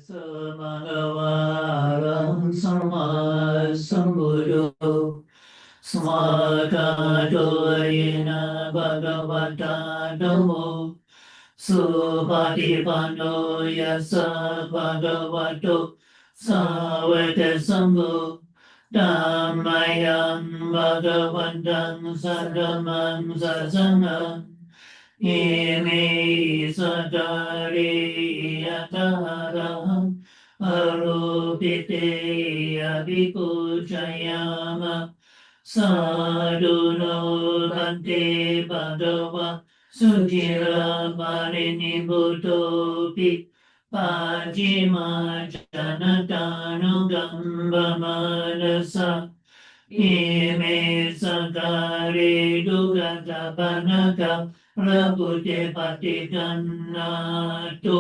Samagavaram Sama Sambuddho Samagato Yena Bhagavata Dhammo Supatipano Yasa Bhagavato Sawete Sambhu Dhammayam Bhagavantam Sadhamam Sasana Ime Sadari Yatahara Arupite Abhikuchayama Sadhuno Bhante Bhagava Sujira Marini Bhutopi Pajima Janatanu Gamba Manasa Ime Sakare Dugata Panaka Prabhude Patikanatu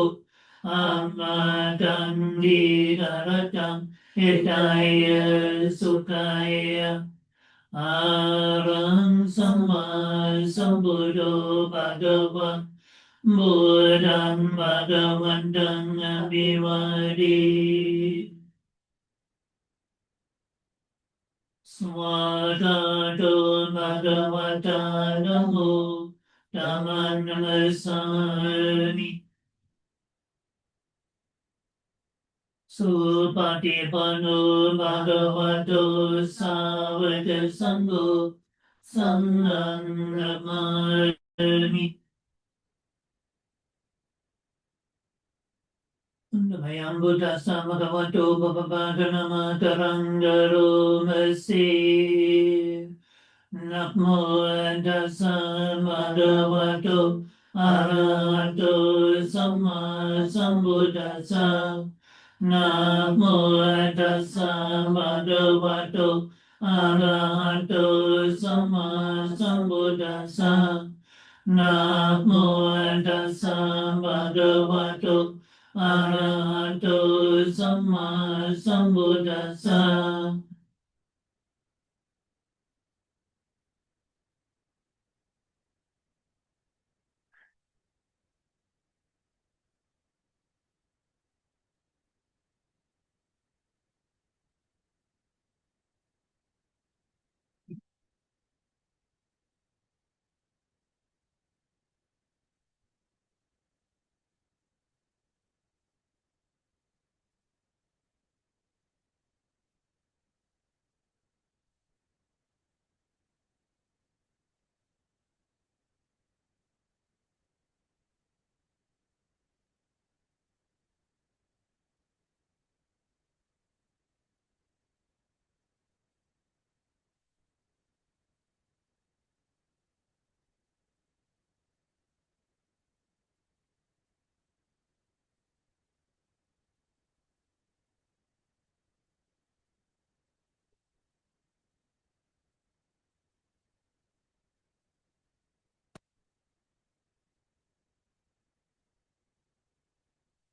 Amatandi Garatam Hitaya Sukaya Arang Sama Sambuddho Bhagava Buddham Bhagavantang Abhivadi Swagato Bhagavata Namo Dhammam Namasami Supatipano Bhagavato Savaka Sangho Sangham Namami Mayam Buddhasa Bhagavato Bhagavatanama Tarangaro Masi Namo Tassa Bhagavato Arahato Samma Sambuddhassa Namo Tassa Bhagavato Arahato Samma Sambuddhassa Namo Tassa Bhagavato Arahato Samma Sambuddhassa.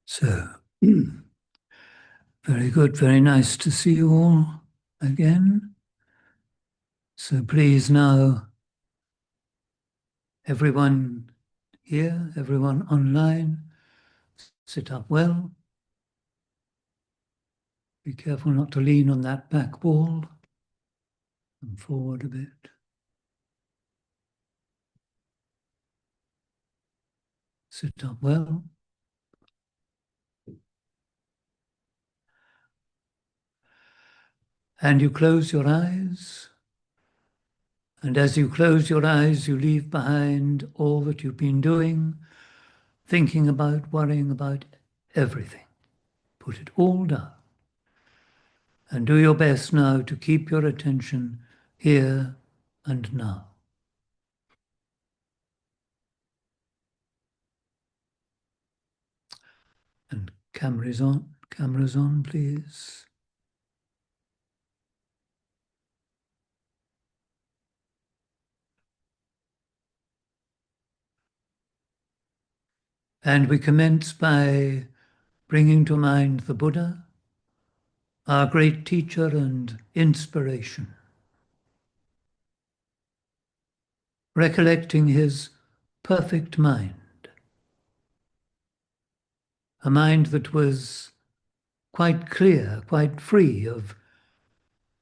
So, very good, very nice to see you all again. So please now, everyone here, everyone online, sit up well. Be careful not to lean on that back wall. Come forward a bit. Sit up well. And you close your eyes. And as you close your eyes, you leave behind all that you've been doing, thinking about, worrying about everything. Put it all down. And do your best now to keep your attention here and now. And cameras on, please. And we commence by bringing to mind the Buddha, our great teacher and inspiration, recollecting his perfect mind, a mind that was quite clear, quite free of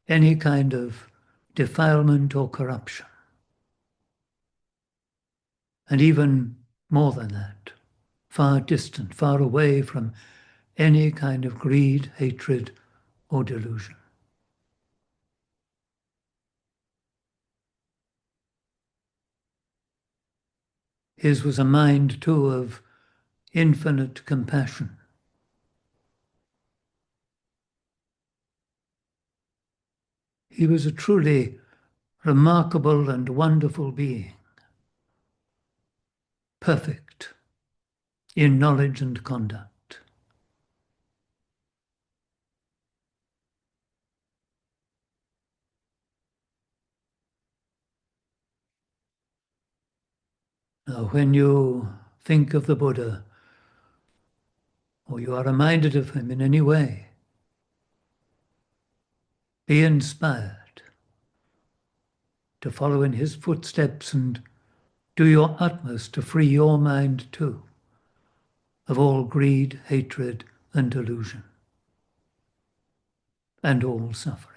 any kind of defilement or corruption. And even more than that, far distant, far away from any kind of greed, hatred, or delusion. His was a mind, too, of infinite compassion. He was a truly remarkable and wonderful being, perfect in knowledge and conduct. Now, when you think of the Buddha, or you are reminded of him in any way, be inspired to follow in his footsteps and do your utmost to free your mind too of all greed, hatred, and delusion, and all suffering.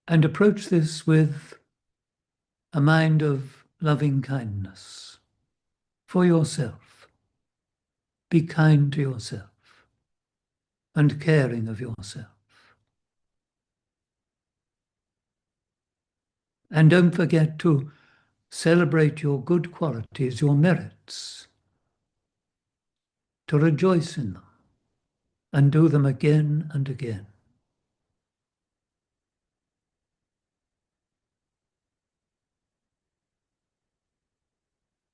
And approach this with a mind of loving kindness for yourself. Be kind to yourself and caring of yourself. And don't forget to celebrate your good qualities, your merits, to rejoice in them and do them again and again.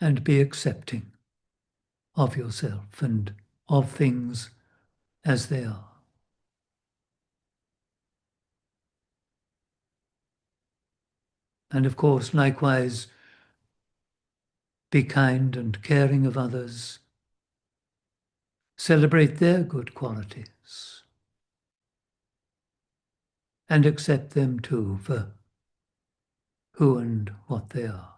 And be accepting of yourself and of things as they are. And of course, likewise, be kind and caring of others. Celebrate their good qualities and accept them too for who and what they are.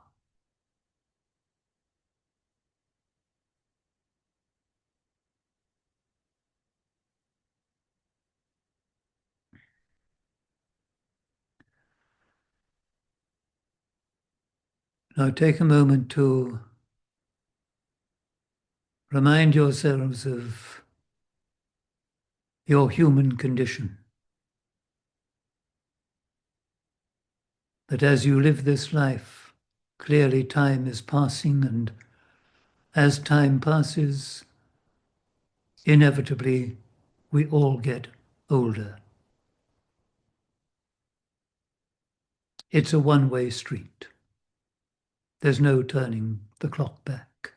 Now take a moment to remind yourselves of your human condition. That as you live this life, clearly time is passing, and as time passes, inevitably we all get older. It's a one-way street. There's no turning the clock back.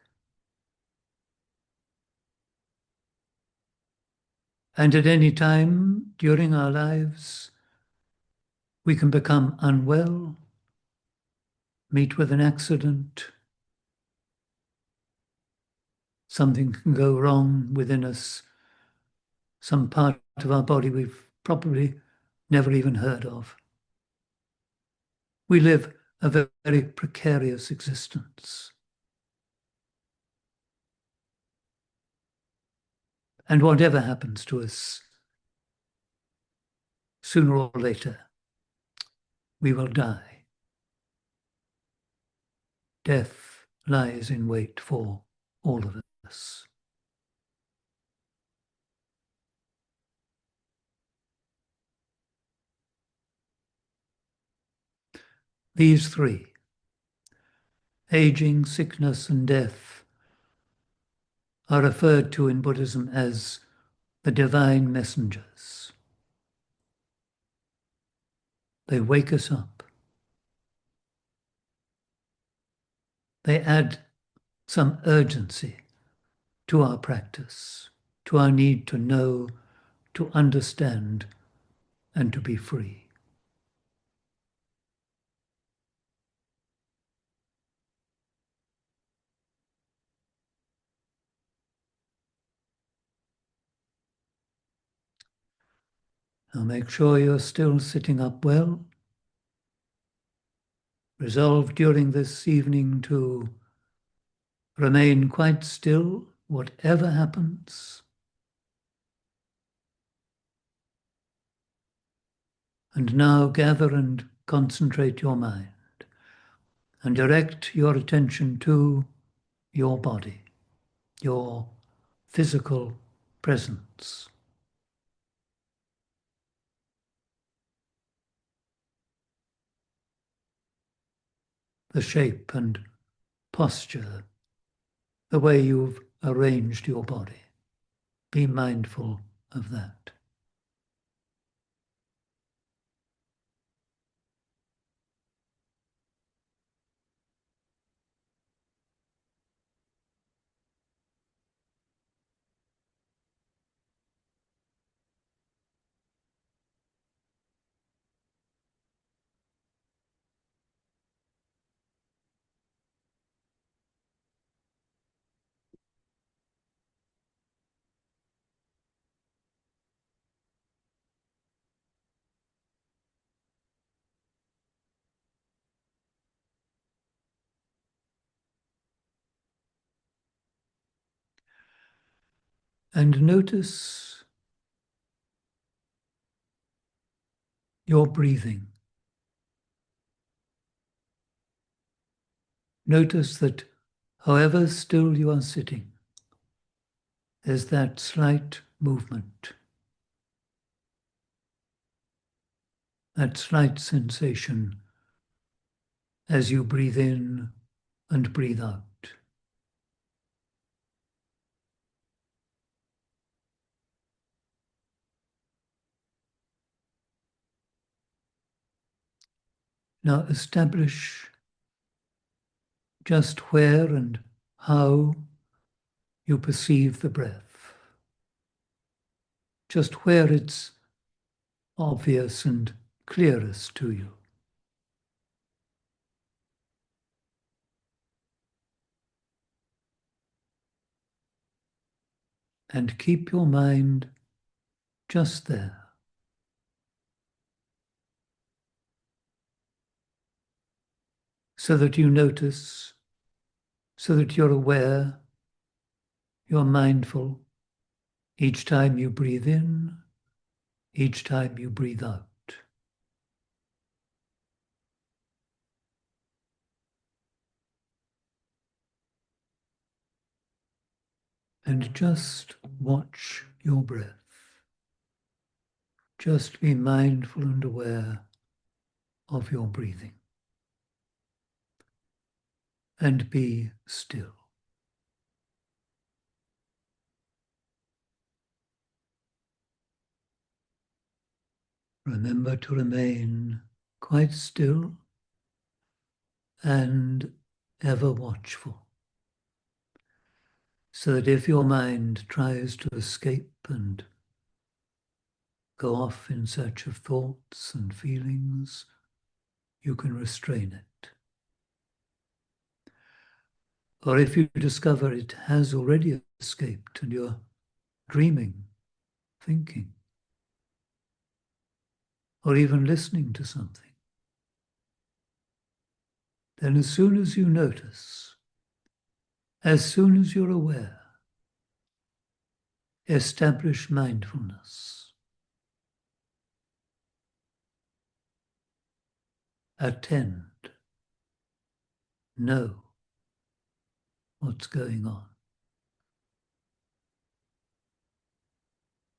And at any time during our lives, we can become unwell, meet with an accident, something can go wrong within us, some part of our body we've probably never even heard of. We live a very precarious existence. And whatever happens to us, sooner or later, we will die. Death lies in wait for all of us. These three, aging, sickness, and death, are referred to in Buddhism as the divine messengers. They wake us up. They add some urgency to our practice, to our need to know, to understand, and to be free. Now make sure you're still sitting up well. Resolve during this evening to remain quite still, whatever happens, and now gather and concentrate your mind and direct your attention to your body, your physical presence. The shape and posture, the way you've arranged your body. Be mindful of that. And notice your breathing. Notice that however still you are sitting, there's that slight movement, that slight sensation as you breathe in and breathe out. Now establish just where and how you perceive the breath, just where it's obvious and clearest to you. And keep your mind just there. So that you notice, so that you're aware, you're mindful each time you breathe in, each time you breathe out. And just watch your breath. Just be mindful and aware of your breathing. And be still. Remember to remain quite still and ever watchful, so that if your mind tries to escape and go off in search of thoughts and feelings, you can restrain it. Or if you discover it has already escaped and you're dreaming, thinking, or even listening to something, then as soon as you notice, as soon as you're aware, establish mindfulness. Attend. Know what's going on.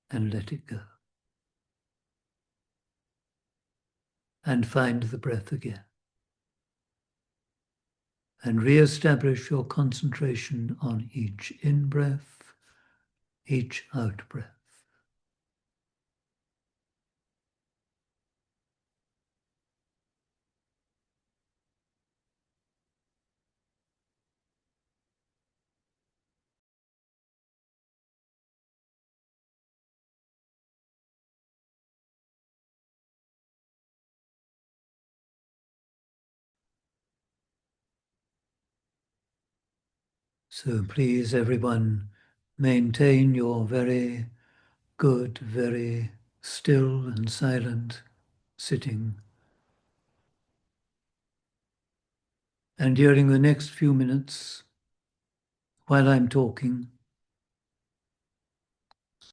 And let it go. And find the breath again. And re-establish your concentration on each in-breath, each out-breath. So please, everyone, maintain your very good, very still and silent sitting. And during the next few minutes, while I'm talking,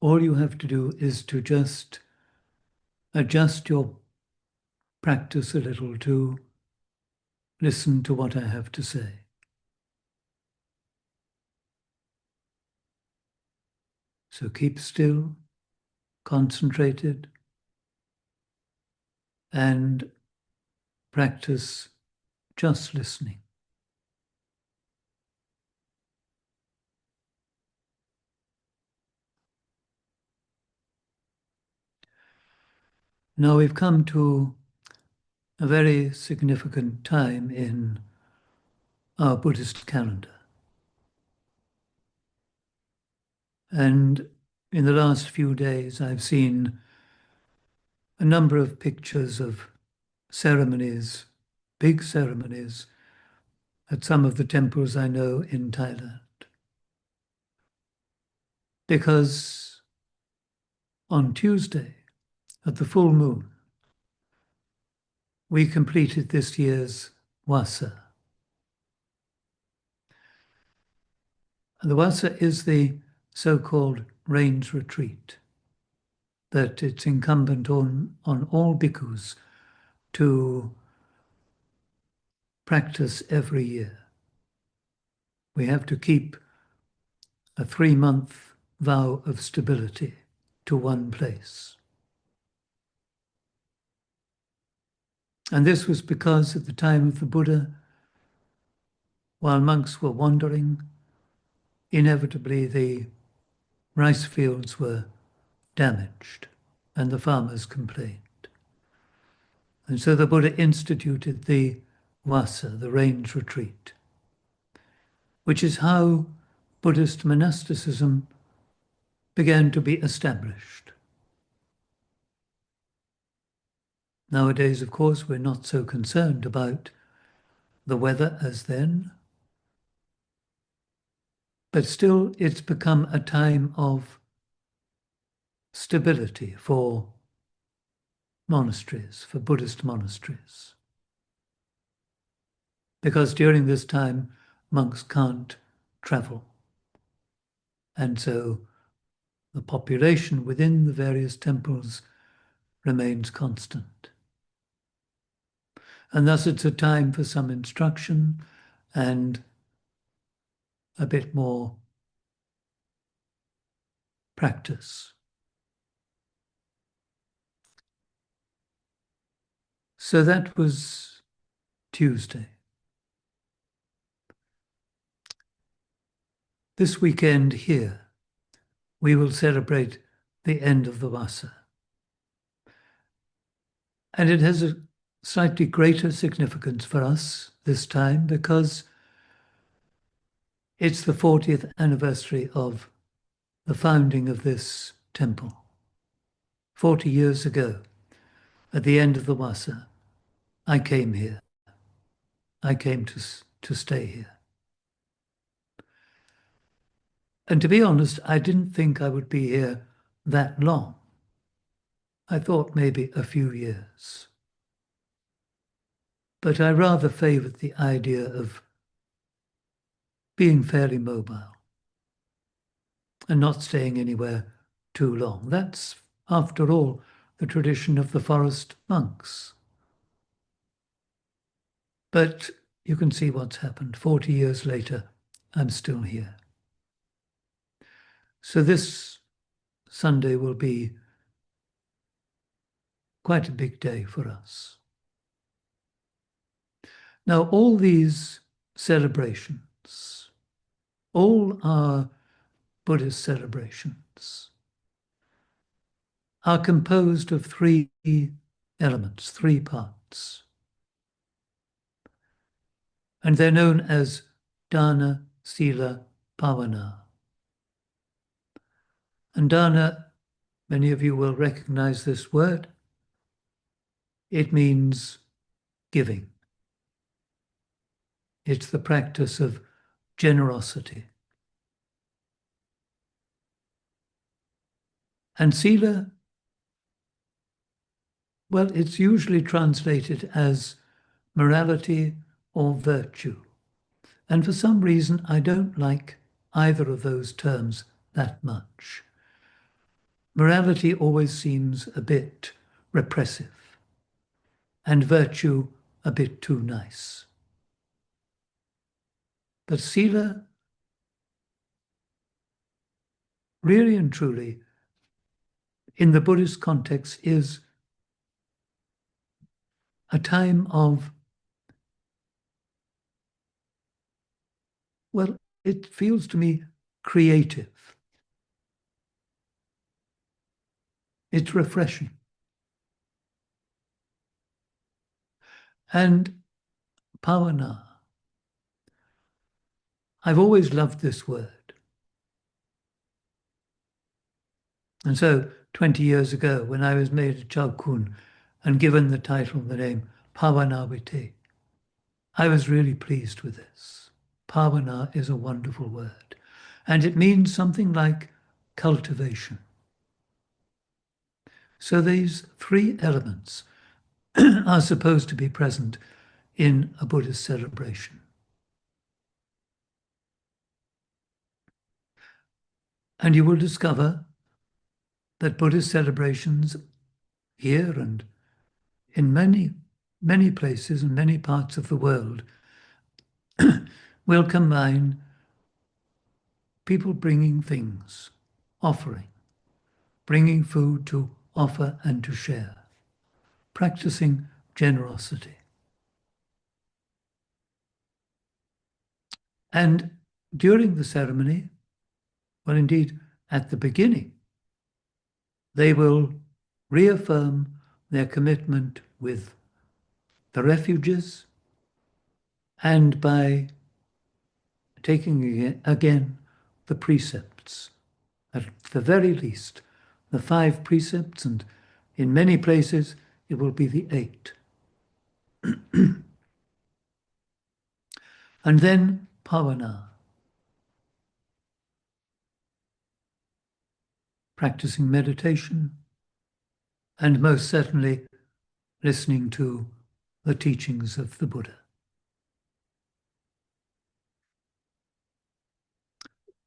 all you have to do is to just adjust your practice a little to listen to what I have to say. So keep still, concentrated, and practice just listening. Now we've come to a very significant time in our Buddhist calendar. And in the last few days, I've seen a number of pictures of ceremonies, big ceremonies, at some of the temples I know in Thailand. Because on Tuesday, at the full moon, we completed this year's Wasa. And the Wasa is the so-called rains retreat that it's incumbent on all bhikkhus to practice every year. We have to keep a 3-month vow of stability to one place. And this was because at the time of the Buddha, while monks were wandering, inevitably the rice fields were damaged and the farmers complained. And so the Buddha instituted the Vasa, the rains retreat, which is how Buddhist monasticism began to be established. Nowadays, of course, we're not so concerned about the weather as then, but still it's become a time of stability for monasteries, for Buddhist monasteries. Because during this time, monks can't travel. And so the population within the various temples remains constant. And thus it's a time for some instruction and a bit more practice. So that was Tuesday. This weekend here, we will celebrate the end of the Vasa. And it has a slightly greater significance for us this time because it's the 40th anniversary of the founding of this temple. 40 years ago, at the end of the Vasa, I came here. I came to stay here. And to be honest, I didn't think I would be here that long. I thought maybe a few years. But I rather favoured the idea of being fairly mobile and not staying anywhere too long. That's, after all, the tradition of the forest monks. But you can see what's happened. 40 years later, I'm still here. So this Sunday will be quite a big day for us. Now, all these celebrations, all our Buddhist celebrations, are composed of 3 elements, 3 parts. And they're known as dana, sila, pavana. And dana, many of you will recognize this word. It means giving. It's the practice of generosity. And sila, well, it's usually translated as morality or virtue. And for some reason, I don't like either of those terms that much. Morality always seems a bit repressive, and virtue a bit too nice. But sila, really and truly, in the Buddhist context, is a time of, well, it feels to me creative. It's refreshing. And bhavana, I've always loved this word. And so 20 years ago, when I was made a Chalkun and given the title, the name Bhavanavite, I was really pleased with this. Bhavana is a wonderful word. And it means something like cultivation. So these three elements are supposed to be present in a Buddhist celebration. And you will discover that Buddhist celebrations here and in many, many places and many parts of the world will combine people bringing things, offering, bringing food to offer and to share, practicing generosity. And during the ceremony, well, indeed, at the beginning, they will reaffirm their commitment with the refuges and by taking again the precepts, at the very least, the 5 precepts, and in many places it will be the 8. And then bhavana, practicing meditation, and most certainly listening to the teachings of the Buddha.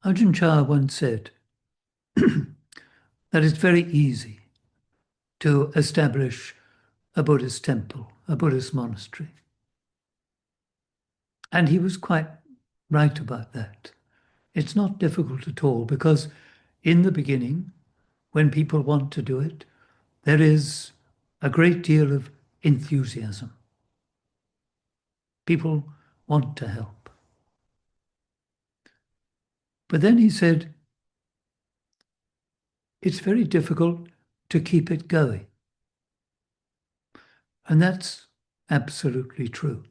Ajahn Chah once said that it's very easy to establish a Buddhist temple, a Buddhist monastery. And he was quite right about that. It's not difficult at all because in the beginning, when people want to do it, there is a great deal of enthusiasm. People want to help. But then he said, it's very difficult to keep it going. And that's absolutely true.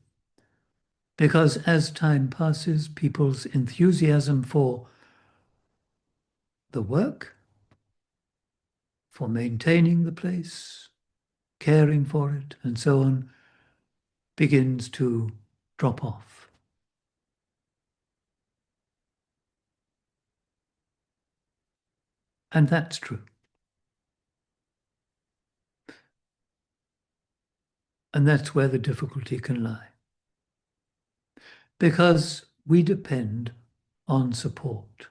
Because as time passes, people's enthusiasm for the work, for maintaining the place, caring for it, and so on, begins to drop off. And that's true. And that's where the difficulty can lie. Because we depend on support.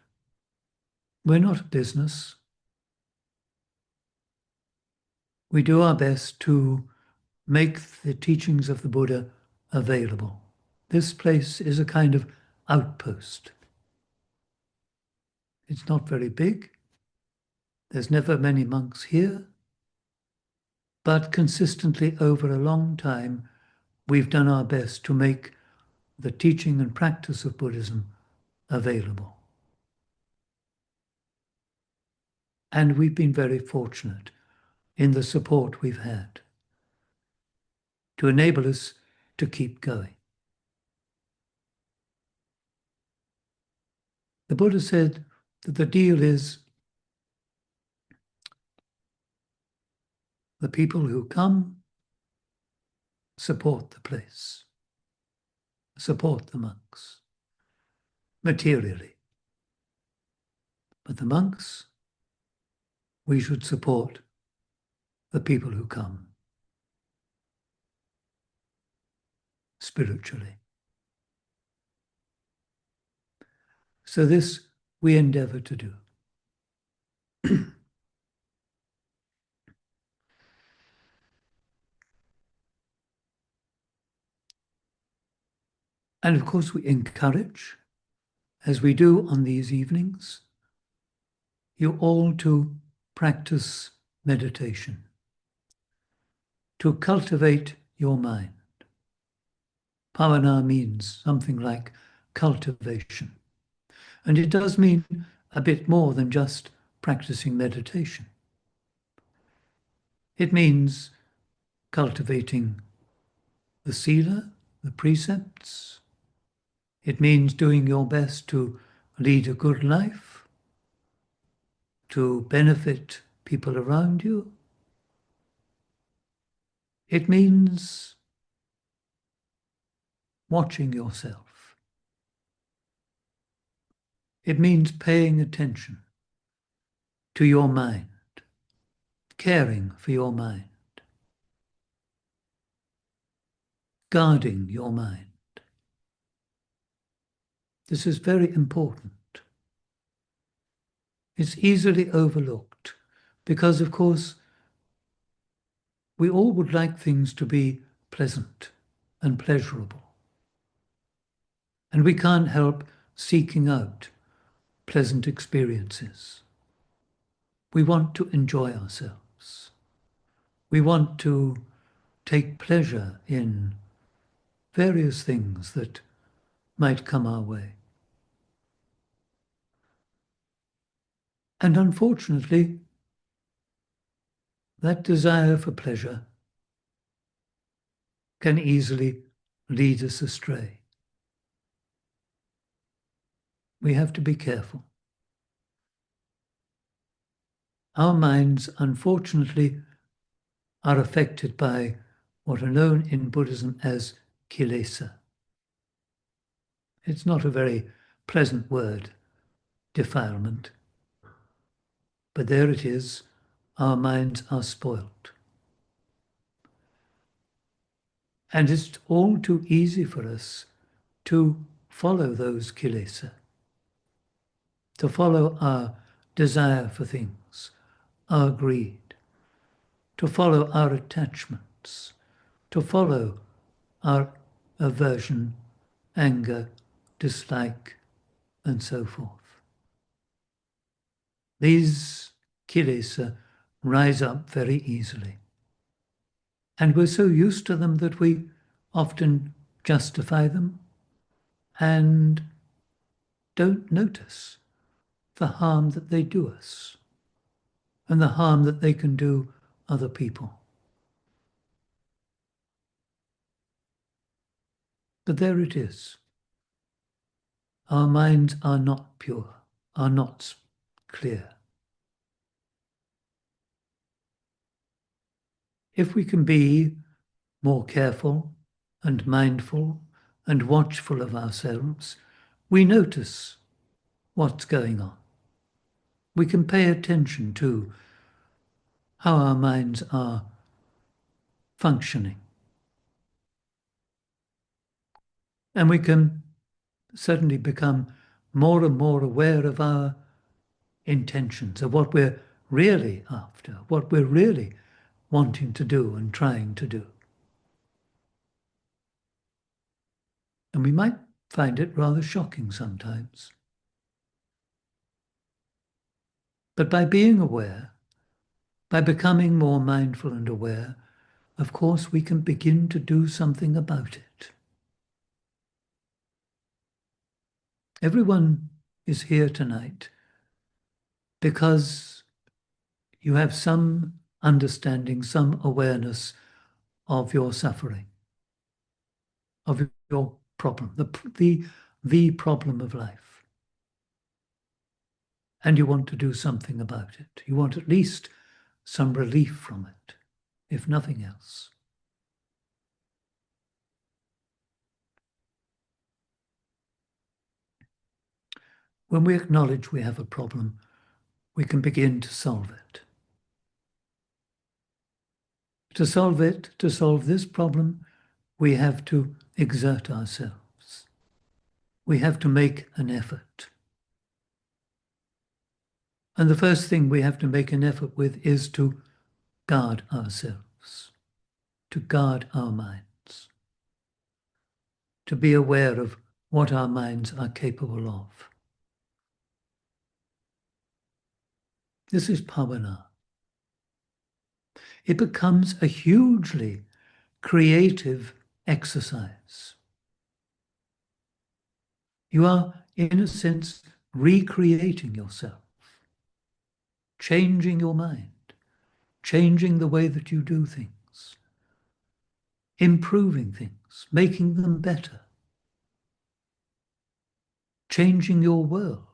We're not a business. We do our best to make the teachings of the Buddha available. This place is a kind of outpost. It's not very big. There's never many monks here. But consistently over a long time, we've done our best to make the teaching and practice of Buddhism available. And we've been very fortunate in the support we've had to enable us to keep going. The Buddha said that the deal is the people who come support the place, support the monks materially. But the monks, we should support the people who come spiritually. So this we endeavor to do. And of course, we encourage, as we do on these evenings, you all to practice meditation, to cultivate your mind. Bhavana means something like cultivation. And it does mean a bit more than just practicing meditation. It means cultivating the sila, the precepts. It means doing your best to lead a good life, to benefit people around you. It means watching yourself. It means paying attention to your mind, caring for your mind, guarding your mind. This is very important. It's easily overlooked because, of course, we all would like things to be pleasant and pleasurable. And we can't help seeking out pleasant experiences. We want to enjoy ourselves. We want to take pleasure in various things that might come our way. And unfortunately, that desire for pleasure can easily lead us astray. We have to be careful. Our minds, unfortunately, are affected by what are known in Buddhism as kilesa. It's not a very pleasant word, defilement. But there it is, our minds are spoilt. And it's all too easy for us to follow those kilesa, to follow our desire for things, our greed, to follow our attachments, to follow our aversion, anger, dislike, and so forth. These kilesa rise up very easily. And we're so used to them that we often justify them and don't notice the harm that they do us and the harm that they can do other people. But there it is. Our minds are not pure, are not clear. If we can be more careful and mindful and watchful of ourselves, we notice what's going on. We can pay attention to how our minds are functioning. And we can certainly become more and more aware of our intentions, of what we're really after, what we're really wanting to do and trying to do. And we might find it rather shocking sometimes. But by being aware, by becoming more mindful and aware, of course, we can begin to do something about it. Everyone is here tonight because you have some understanding, some awareness of your suffering, of your problem, the problem of life. And you want to do something about it. You want at least some relief from it, if nothing else. When we acknowledge we have a problem, we can begin to solve it. To solve it, to solve this problem, we have to exert ourselves. We have to make an effort. And the first thing we have to make an effort with is to guard ourselves, to guard our minds, to be aware of what our minds are capable of. This is bhavana. It becomes a hugely creative exercise. You are, in a sense, recreating yourself, changing your mind, changing the way that you do things, improving things, making them better, changing your world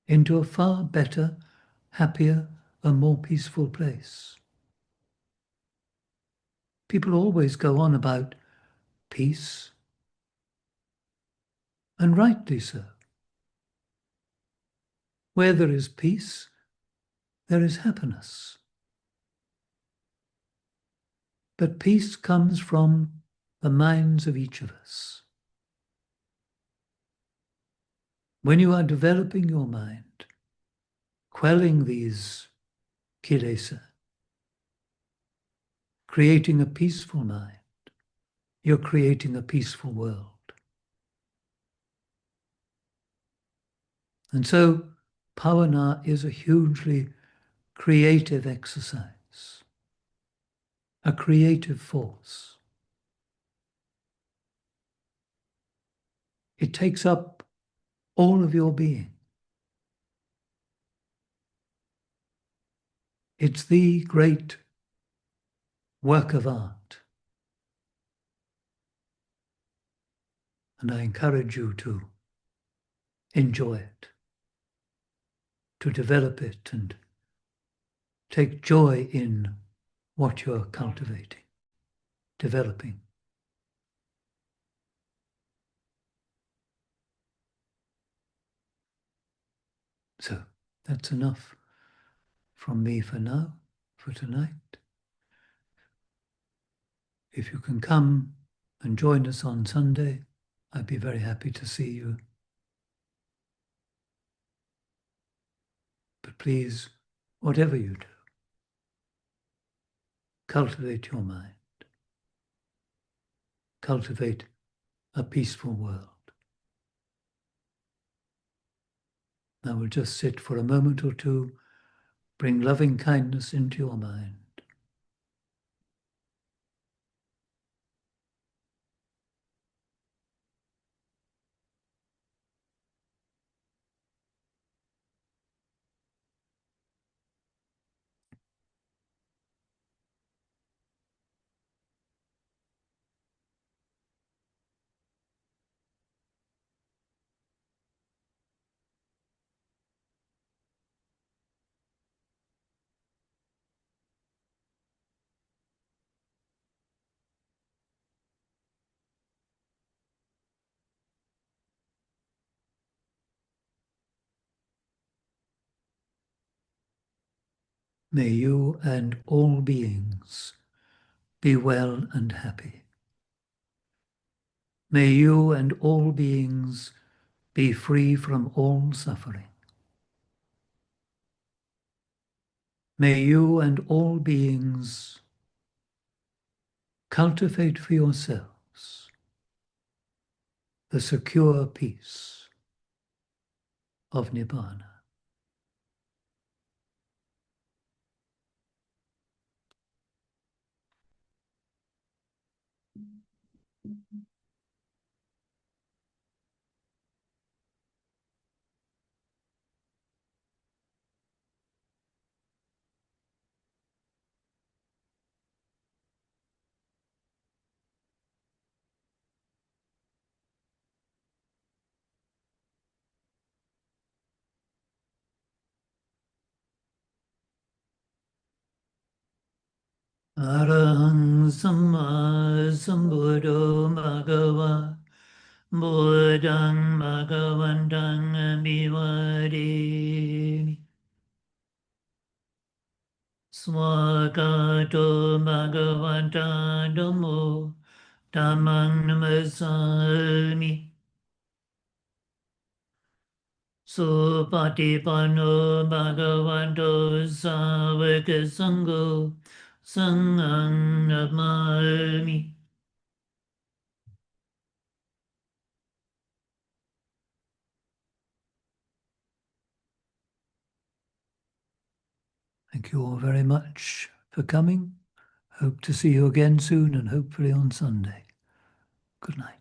into a far better, happier, and more peaceful place. People always go on about peace, and rightly so. Where there is peace, there is happiness. But peace comes from the minds of each of us. When you are developing your mind, quelling these kilesa, creating a peaceful mind, you're creating a peaceful world. And so bhavana is a hugely creative exercise, a creative force. It takes up all of your being. It's the great work of art. And I encourage you to enjoy it, to develop it and take joy in what you're cultivating, developing. So that's enough from me for now, for tonight. If you can come and join us on Sunday, I'd be very happy to see you. But please, whatever you do, cultivate your mind. Cultivate a peaceful world. Now we'll just sit for a moment or two, bring loving kindness into your mind. May you and all beings be well and happy. May you and all beings be free from all suffering. May you and all beings cultivate for yourselves the secure peace of Nibbana. Arahang Samma Sambuddho Bhagava Buddhang Bhagavantang Abhivademi Swakato Bhagavata Dhammo Dhammang Namasami Supatipanno Bhagavato Savaka Sangho Sanghang Namami. Thank you all very much for coming. Hope to see you again soon and hopefully on Sunday. Good night.